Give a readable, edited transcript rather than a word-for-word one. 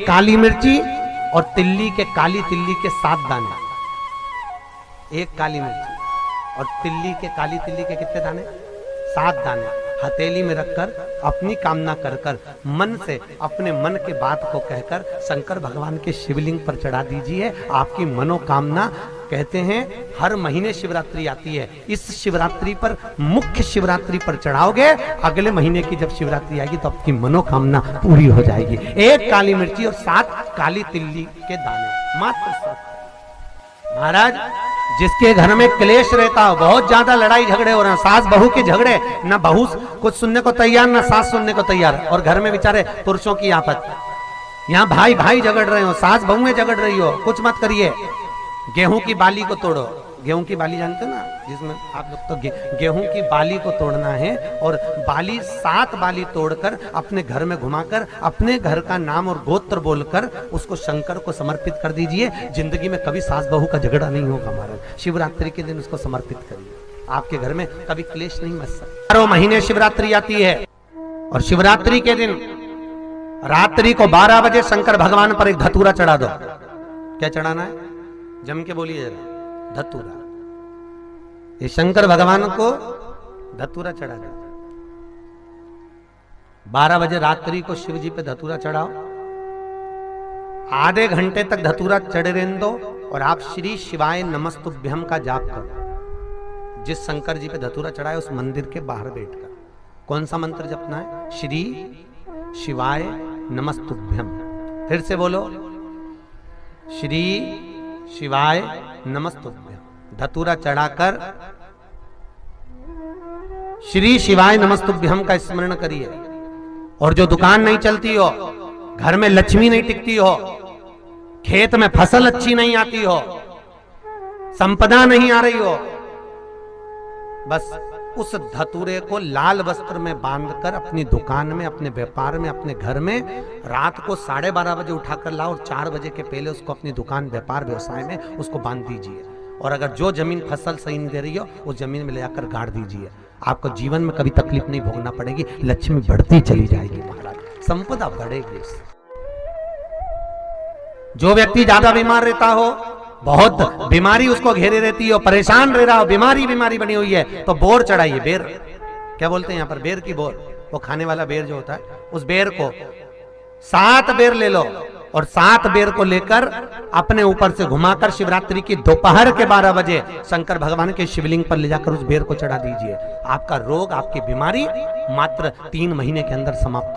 काली मिर्ची और तिल्ली के, काली तिल्ली के 7 दाने, एक काली मिर्ची और तिल्ली के, काली तिल्ली के कितने दाने? 7 दाने हथेली में रखकर अपनी कामना कर कर मन से अपने मन के बात को कहकर शंकर भगवान के शिवलिंग पर चढ़ा दीजिए। आपकी मनोकामना, कहते हैं हर महीने शिवरात्रि आती है, इस शिवरात्रि पर, मुख्य शिवरात्रि पर चढ़ाओगे, अगले महीने की जब शिवरात्रि आएगी तो आपकी मनोकामना पूरी हो जाएगी। एक काली मिर्ची और 7 काली तिल्ली के दाने, मात्र 7। महाराज, जिसके घर में क्लेश रहता हो, बहुत ज्यादा लड़ाई झगड़े हो रहे हैं, सास बहू के झगड़े, ना बहू कुछ सुनने को तैयार ना सास सुनने को तैयार, और घर में बेचारे पुरुषों की आपत, यहाँ भाई भाई झगड़ रहे हो, सास बहुएं झगड़ रही हो, कुछ मत करिए। गेहूं की बाली को तोड़ो, गेहूं की बाली जानते हो ना, जिसमें आप लोग तो गेहूं की बाली को तोड़ना है, और बाली 7 बाली तोड़कर अपने घर में घुमाकर अपने घर का नाम और गोत्र बोलकर उसको शंकर को समर्पित कर दीजिए। जिंदगी में कभी सास बहू का झगड़ा नहीं होगा महाराज। शिवरात्रि के दिन उसको समर्पित करिए, आपके घर में कभी क्लेश नहीं मच सकता। 12 महीने शिवरात्रि आती है, और शिवरात्रि के दिन रात्रि को 12 बजे शंकर भगवान पर एक धतूरा चढ़ा दो। क्या चढ़ाना है? जम के बोलिए जरा, धतूरा। ये शंकर भगवान को धतूरा चढ़ा दो। 12 बजे रात्रि को शिव जी पे धतूरा चढ़ाओ, आधे घंटे तक धतूरा चढ़े रहने दो, और आप श्री शिवाय नमस्तुभ्यम का जाप करो। जिस शंकर जी पे धतूरा चढ़ाए उस मंदिर के बाहर बैठकर कौन सा मंत्र जपना है? श्री शिवाय नमस्तुभ्यम। फिर से बोलो, श्री शिवाय नमस्तुभ्यम। धतूरा चढ़ाकर श्री शिवाय नमस्तुभ्यम का स्मरण करिए। और जो दुकान नहीं चलती हो, घर में लक्ष्मी नहीं टिकती हो, खेत में फसल अच्छी नहीं आती हो, संपदा नहीं आ रही हो, बस उस धतूरे को लाल वस्त्र में बांधकर अपनी दुकान में, अपने व्यापार में, अपने घर में रात को 12:30 बजे उठाकर लाओ, और 4 बजे के पहले उसको अपनी दुकान, व्यापार, व्यवसाय में उसको बांध दीजिए। और अगर जो जमीन फसल सही नहीं दे रही हो, उस जमीन में ले जाकर गाड़ दीजिए। आपको जीवन में कभी तकलीफ नहीं भोगना पड़ेगी, लक्ष्मी बढ़ती चली जाएगी महाराज, संपदा बढ़ेगी। जो व्यक्ति ज्यादा बीमार रहता हो, बहुत बीमारी उसको घेरे रहती हो, परेशान रह रहा हो, बीमारी बनी हुई है, तो बोर चढ़ाइए। बेर, क्या बोलते हैं यहाँ पर? बेर की बोर, वो खाने वाला बेर जो होता है, उस बेर को 7 बेर ले लो, और 7 बेर को लेकर अपने ऊपर से घुमाकर शिवरात्रि की दोपहर के 12 बजे शंकर भगवान के शिवलिंग पर ले जाकर उस बेर को चढ़ा दीजिए। आपका रोग, आपकी बीमारी मात्र 3 महीने के अंदर समाप्त